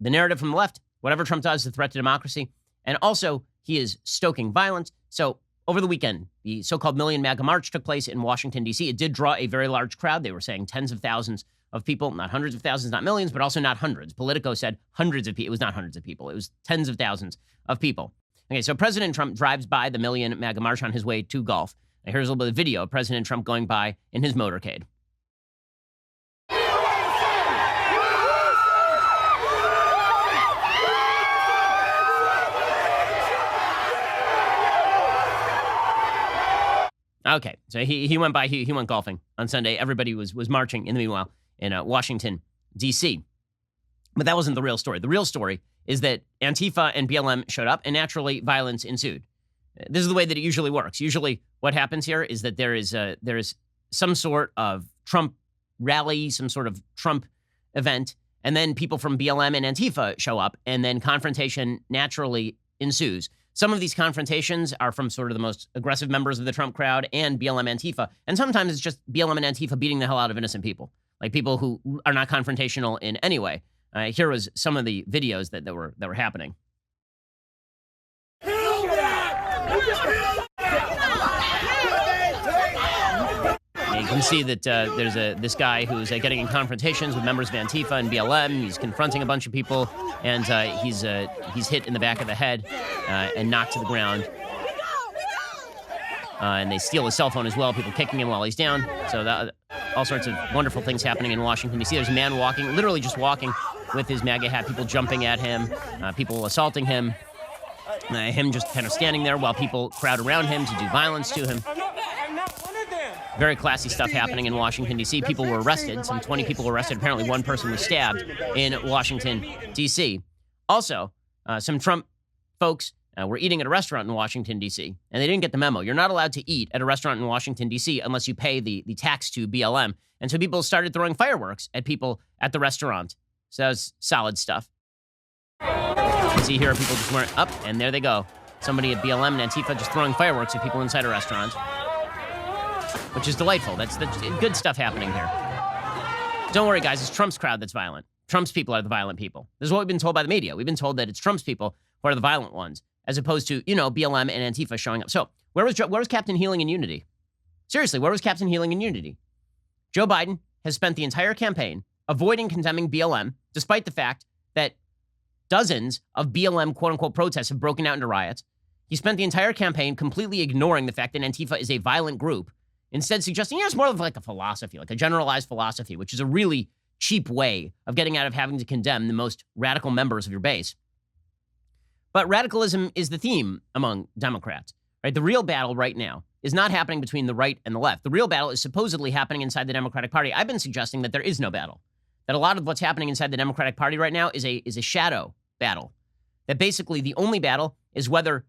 the narrative from the left, whatever Trump does is a threat to democracy. And also, he is stoking violence. So over the weekend, the so-called Million MAGA March took place in Washington, D.C. It did draw a very large crowd. They were saying tens of thousands of people, not hundreds of thousands, not millions, but also not hundreds. Politico said hundreds of people. It was not hundreds of people. It was tens of thousands of people. Okay, so President Trump drives by the Million MAGA March on his way to golf. Now, here's a little bit of video of President Trump going by in his motorcade. Okay, so he went by, he went golfing on Sunday. Everybody was marching in the meanwhile in Washington, D.C. But that wasn't the real story. The real story is that Antifa and BLM showed up, and naturally, violence ensued. This is the way that it usually works. Usually what happens here is that there is some sort of Trump rally, some sort of Trump event, and then people from BLM and Antifa show up, and then confrontation naturally ensues. Some of these confrontations are from sort of the most aggressive members of the Trump crowd and BLM Antifa. And sometimes it's just BLM and Antifa beating the hell out of innocent people, like people who are not confrontational in any way. Here was some of the videos that were happening. You can see that there's this guy who's getting in confrontations with members of Antifa and BLM. He's confronting a bunch of people, and he's hit in the back of the head and knocked to the ground. And they steal his cell phone as well, people kicking him while he's down. So all sorts of wonderful things happening in Washington, D.C. There's a man walking, literally just walking with his MAGA hat, people jumping at him, people assaulting him, him just kind of standing there while people crowd around him to do violence to him. Very classy stuff happening in Washington, D.C. People were arrested. Some 20 people were arrested. Apparently, one person was stabbed in Washington, D.C. Also, some Trump folks were eating at a restaurant in Washington, D.C., and they didn't get the memo. You're not allowed to eat at a restaurant in Washington, D.C. unless you pay the tax to BLM. And so people started throwing fireworks at people at the restaurant. So that was solid stuff. You can see here people just weren't up, and there they go. Somebody at BLM and Antifa just throwing fireworks at people inside a restaurant, which is delightful. That's good stuff happening here. Don't worry, guys. It's Trump's crowd that's violent. Trump's people are the violent people. This is what we've been told by the media. We've been told that it's Trump's people who are the violent ones, as opposed to, BLM and Antifa showing up. So where was Captain Healing and Unity? Seriously, where was Captain Healing and Unity? Joe Biden has spent the entire campaign avoiding condemning BLM, despite the fact that dozens of BLM quote-unquote protests have broken out into riots. He spent the entire campaign completely ignoring the fact that Antifa is a violent group, instead suggesting, it's more of like a philosophy, like a generalized philosophy, which is a really cheap way of getting out of having to condemn the most radical members of your base. But radicalism is the theme among Democrats, right? The real battle right now is not happening between the right and the left. The real battle is supposedly happening inside the Democratic Party. I've been suggesting that there is no battle, that a lot of what's happening inside the Democratic Party right now is a shadow battle, that basically the only battle is whether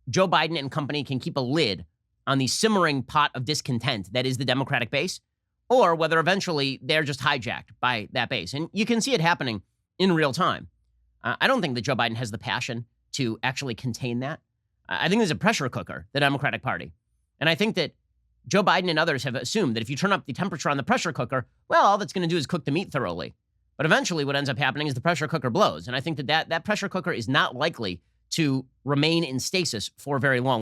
Joe Biden and company can keep a lid on the simmering pot of discontent that is the Democratic base, or whether eventually they're just hijacked by that base. And you can see it happening in real time. I don't think that Joe Biden has the passion to actually contain that. I think there's a pressure cooker, the Democratic Party. And I think that Joe Biden and others have assumed that if you turn up the temperature on the pressure cooker, well, all that's going to do is cook the meat thoroughly. But eventually what ends up happening is the pressure cooker blows. And I think that pressure cooker is not likely to remain in stasis for very long.